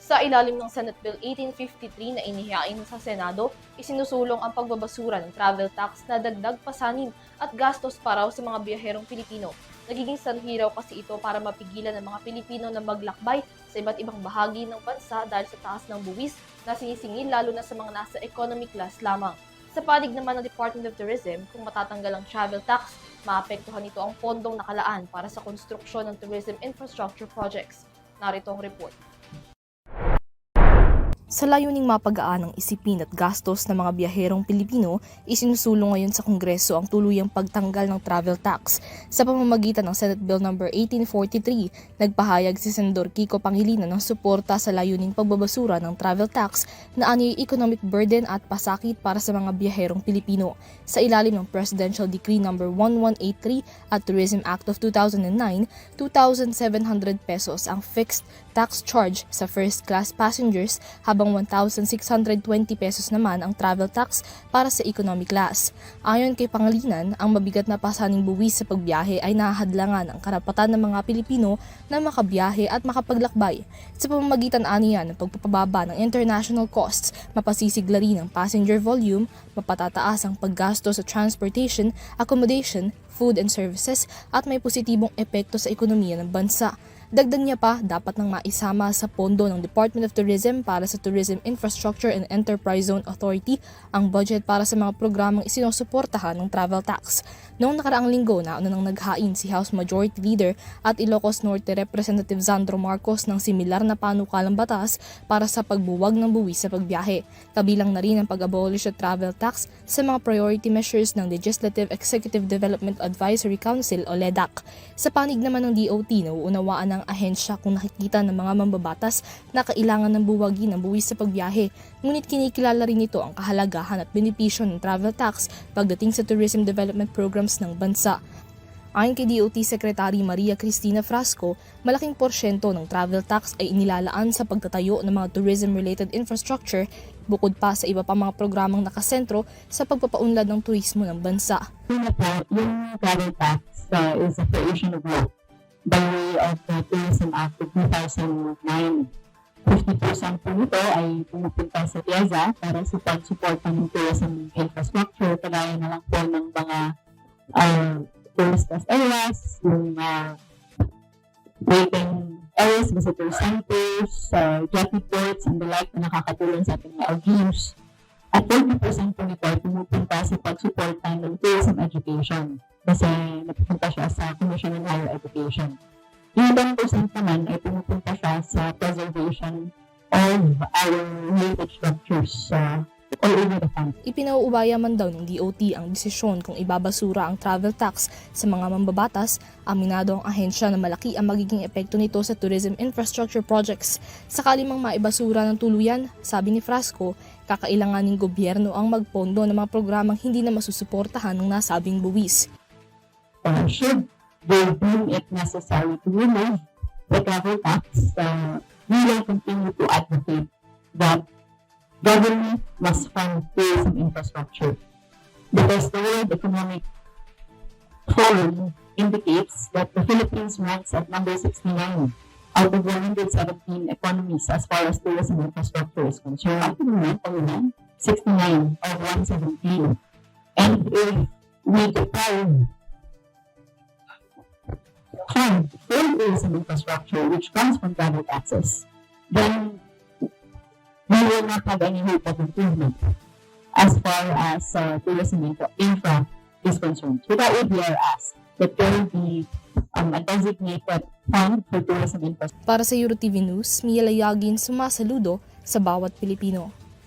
Sa ilalim ng Senate Bill 1853 na inihain sa Senado, isinusulong ang pagbabasura ng travel tax na dagdag pasanin at gastos para sa mga biyaherong Pilipino. Nagiging sanhi raw kasi ito para mapigilan ng mga Pilipino na maglakbay sa iba't ibang bahagi ng bansa dahil sa taas ng buwis na sinisingil lalo na sa mga nasa economic class lamang. Sa panig naman ng Department of Tourism, kung matatanggal ang travel tax, maapektuhan nito ang pondong nakalaan para sa konstruksyon ng tourism infrastructure projects. Narito ang report. Sa layuning mapaggaan ang isipin at gastos ng mga biyaherong Pilipino, isinusulong ngayon sa Kongreso ang tuluyang pagtanggal ng travel tax. Sa pamamagitan ng Senate Bill No. 1843, nagpahayag si Senador Kiko Pangilinan ng suporta sa layuning pagbabasura ng travel tax na anyay economic burden at pasakit para sa mga biyaherong Pilipino. Sa ilalim ng Presidential Decree No. 1183 at Tourism Act of 2009, 2,700 pesos ang fixed tax charge sa first-class passengers habang 1,620 pesos naman ang travel tax para sa economy class. Ayon kay Pangilinan, ang mabigat na pasaning buwis sa pagbiyahe ay nahahadlangan ang karapatan ng mga Pilipino na makabiyahe at makapaglakbay. Sa pamamagitan aniya ng pagpapababa ng international costs, mapasisigla rin ang passenger volume, mapatataas ang paggasto sa transportation, accommodation, food and services at may positibong epekto sa ekonomiya ng bansa. Dagdag niya pa, dapat nang maisama sa pondo ng Department of Tourism para sa Tourism Infrastructure and Enterprise Zone Authority ang budget para sa mga programang isinusuportahan ng travel tax. Noong nakaraang linggo, nauna nang naghain si House Majority Leader at Ilocos Norte Representative Sandro Marcos ng similar na panukalang batas para sa pagbuwag ng buwis sa pagbiyahe. Kabilang na rin ang pag-abolish ng travel tax sa mga priority measures ng Legislative Executive Development Advisory Council o LEDAC. Sa panig naman ng DOT, nauunawaan ng ahensya kung nakikita ng mga mambabatas na kailangan ng buwagin ng buwis sa pagbiyahe. Ngunit kinikilala rin ito ang kahalagahan at benepisyo ng travel tax pagdating sa tourism development programs ng bansa. Ayon kay DOT Secretary Maria Cristina Frasco, malaking porsyento ng travel tax ay inilalaan sa pagtatayo ng mga tourism-related infrastructure bukod pa sa iba pa mga programang nakasentro sa pagpapaunlad ng turismo ng bansa. Una po, yung travel tax is a creation of law by way of the Tourism Act of 2009. 50% po nito ay pumupunta sa TIEZA para sa pag-suporta ng tourism infrastructure, kagaya na lang po ng mga tourist areas, yung waiting areas, visitor centers, jetty ports, and the like na nakakatulong sa ating mga LGUs. At 40% po nito ay pumupunta sa pag-suporta ng tourism education kasi napupunta siya sa Commission on Higher Education. Yung 10% naman ay pumupunta siya sa preservation of our heritage structures all over the country. Ipinauubaya man daw ng DOT ang desisyon kung ibabasura ang travel tax sa mga mambabatas. Aminado ang ahensya na malaki ang magiging epekto nito sa tourism infrastructure projects. Sakali mang maibasura ng tuluyan, sabi ni Frasco, kakailanganing gobyerno ang magpondo ng mga programang hindi na masusuportahan ng nasabing buwis. Should they deem it necessary to remove the travel tax, we will continue to advocate that government must fund tourism infrastructure because the World Economic Forum indicates that the Philippines ranks at number 69 out of 117 economies as far as tourism infrastructure is concerned. 69 of 117. And if we deprive fund full tourism infrastructure which comes from travel taxes, then we will not have any hope of improvement as far as tourism infra is concerned. So that would be our ask, that there will be a designated fund for tourism infrastructure. Para sa EuroTV News, Mia Layagin, sumasaludo sa bawat Pilipino.